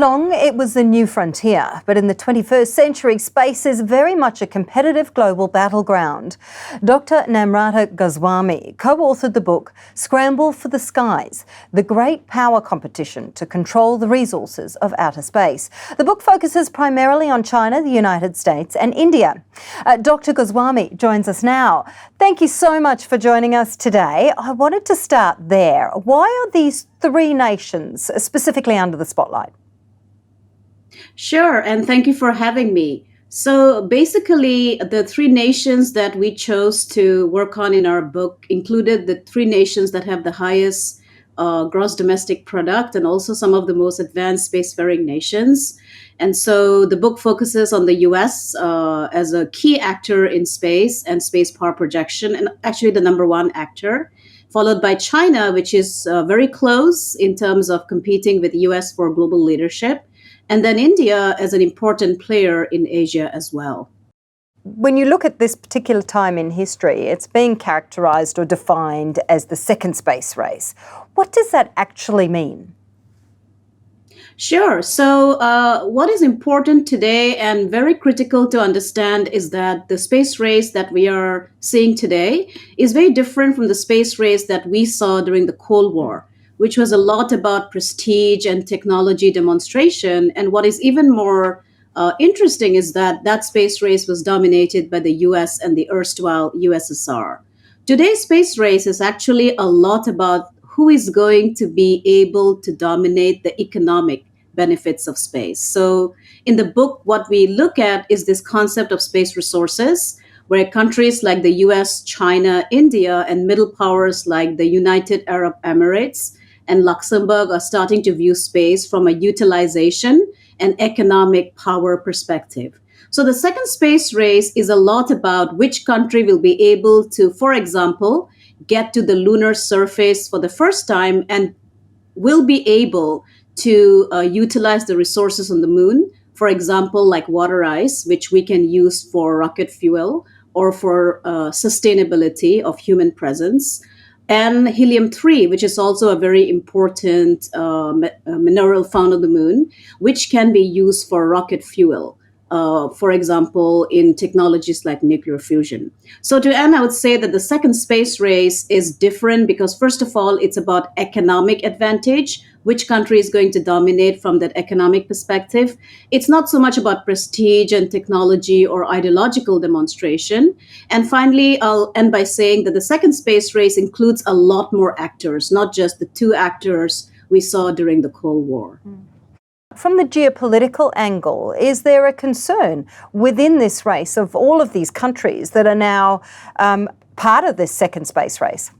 long, it was the new frontier, but in the 21st century, space is very much a competitive global battleground. Dr. NAMRATA GOSWAMI co-authored the book Scramble for the Skies, the great power competition to control the resources of outer space. The book focuses primarily on China, the United States and India. Dr. GOSWAMI joins us now. Thank you so much for joining us today. I wanted to start there. Why are these three nations specifically under the spotlight? Sure, and thank you for having me. So basically, the three nations that we chose to work on in our book included the three nations that have the highest gross domestic product and also some of the most advanced spacefaring nations. And so the book focuses on the US as a key actor in space and space power projection, and actually the number one actor, followed by China, which is very close in terms of competing with the US for global leadership, and then India as an important player in Asia as well. When you look at this particular time in history, it's being characterised or defined as the second space race. What does that actually mean? Sure. So what is important today and very critical to understand is that the space race that we are seeing today is very different from the space race that we saw during the Cold War, which was a lot about prestige and technology demonstration. And what is even more interesting is that that space race was dominated by the US and the erstwhile USSR. Today's space race is actually a lot about who is going to be able to dominate the economic benefits of space. So in the book, what we look at is this concept of space resources, where countries like the US, China, India, and middle powers like the United Arab Emirates and Luxembourg are starting to view space from a utilization and economic power perspective. So the second space race is a lot about which country will be able to, for example, get to the lunar surface for the first time and will be able to utilize the resources on the moon, for example, like water ice, which we can use for rocket fuel or for sustainability of human presence, and helium-3, which is also a very important mineral found on the moon, which can be used for rocket fuel. For example, in technologies like nuclear fusion. So to end, I would say that the second space race is different because, first of all, it's about economic advantage, which country is going to dominate from that economic perspective. It's not so much about prestige and technology or ideological demonstration. And finally, I'll end by saying that the second space race includes a lot more actors, not just the two actors we saw during the Cold War. From the geopolitical angle, is there a concern within this race of all of these countries that are now part of this second space race?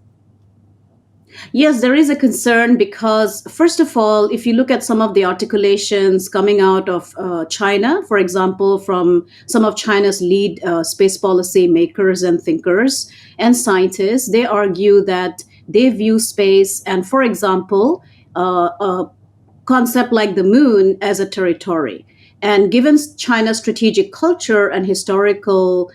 Yes, there is a concern because, first of all, if you look at some of the articulations coming out of China, for example, from some of China's lead space policy makers and thinkers and scientists, they argue that they view space and, for example, concept like the moon as a territory. And given China's strategic culture and historical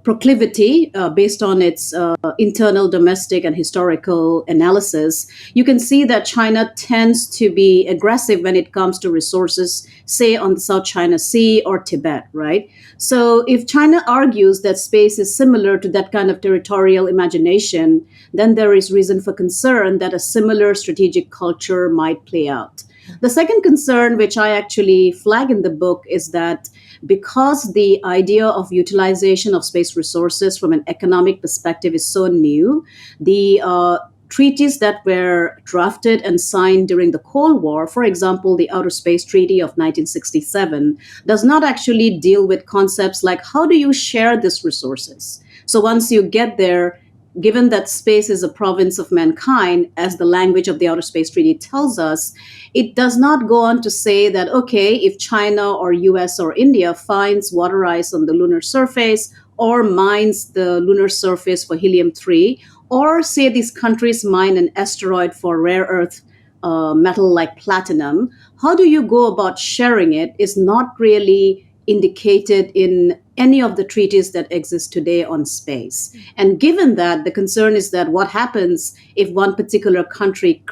proclivity based on its internal, domestic, and historical analysis, you can see that China tends to be aggressive when it comes to resources, say on the South China Sea or Tibet, right? So if China argues that space is similar to that kind of territorial imagination, then there is reason for concern that a similar strategic culture might play out. The second concern, which I actually flag in the book, is that because the idea of utilization of space resources from an economic perspective is so new, the treaties that were drafted and signed during the Cold War, for example, the Outer Space Treaty of 1967, does not actually deal with concepts like how do you share these resources. So once you get there, given that space is a province of mankind, as the language of the Outer Space Treaty tells us, it does not go on to say that, okay, if China or US or India finds water ice on the lunar surface or mines the lunar surface for helium-3, or say these countries mine an asteroid for rare earth metal like platinum, how do you go about sharing it is not really indicated in any of the treaties that exist today on space. And given that, the concern is that what happens if one particular country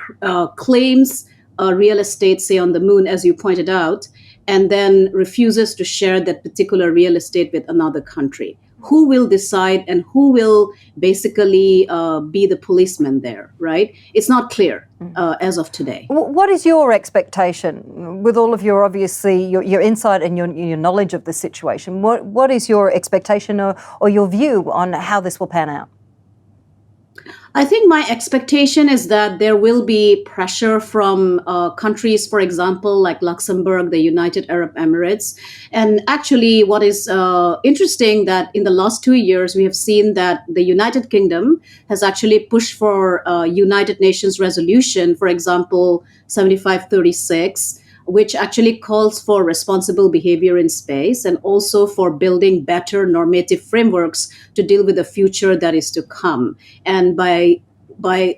claims real estate, say on the moon, as you pointed out, and then refuses to share that particular real estate with another country? Who will decide and who will basically be the policeman there, right? It's not clear as of today. What is your expectation with all of your, obviously, your insight and your knowledge of the situation? What is your expectation or your view on how this will pan out? I think my expectation is that there will be pressure from countries, for example, like Luxembourg, the United Arab Emirates. And actually, what is interesting that in the last 2 years, we have seen that the United Kingdom has actually pushed for United Nations resolution, for example, 7536, which actually calls for responsible behavior in space and also for building better normative frameworks to deal with the future that is to come. And by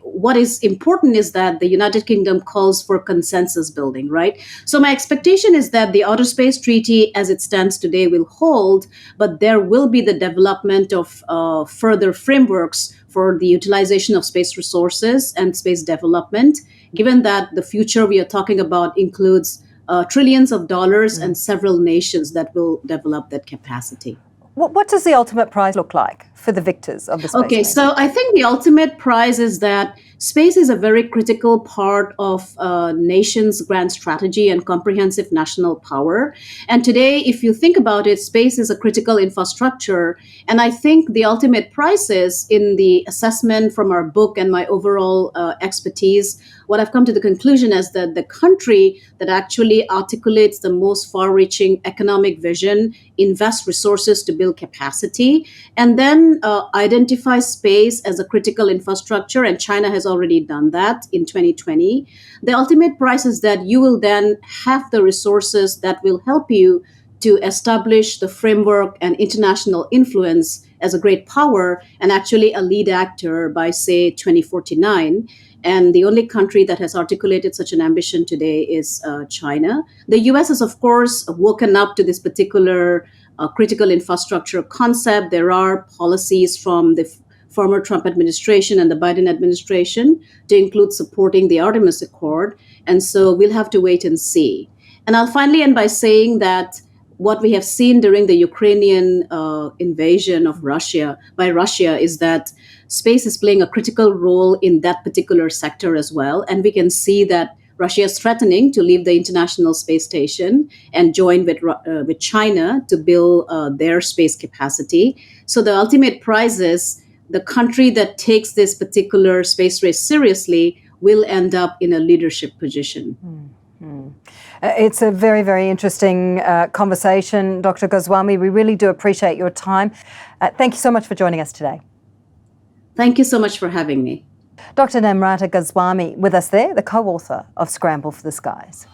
what is important is that the United Kingdom calls for consensus building, right? So my expectation is that the Outer Space Treaty as it stands today will hold, but there will be the development of further frameworks for the utilization of space resources and space development, given that the future we are talking about includes trillions of dollars and several nations that will develop that capacity. What does the ultimate prize look like for the victors of the space race? So I think the ultimate prize is that space is a very critical part of a nation's grand strategy and comprehensive national power. And today, if you think about it, space is a critical infrastructure. And I think the ultimate prize is, in the assessment from our book and my overall expertise, what I've come to the conclusion is that the country that actually articulates the most far-reaching economic vision, invests resources to build capacity, and then identify space as a critical infrastructure, and China has already done that in 2020. The ultimate prize is that you will then have the resources that will help you to establish the framework and international influence as a great power and actually a lead actor by, say, 2049. And the only country that has articulated such an ambition today is China. The US has, of course, woken up to this particular critical infrastructure concept. There are policies from the former Trump administration and the Biden administration to include supporting the Artemis Accord. And so we'll have to wait and see. And I'll finally end by saying that what we have seen during the Ukrainian invasion of Russia is that space is playing a critical role in that particular sector as well. And we can see that Russia is threatening to leave the International Space Station and join with China to build their space capacity. So the ultimate prize is the country that takes this particular space race seriously will end up in a leadership position. It's a very, very interesting conversation, Dr. Goswami. We really do appreciate your time. Thank you so much for joining us today. Thank you so much for having me. Dr. NAMRATA GOSWAMI with us there, the co-author of Scramble for the Skies.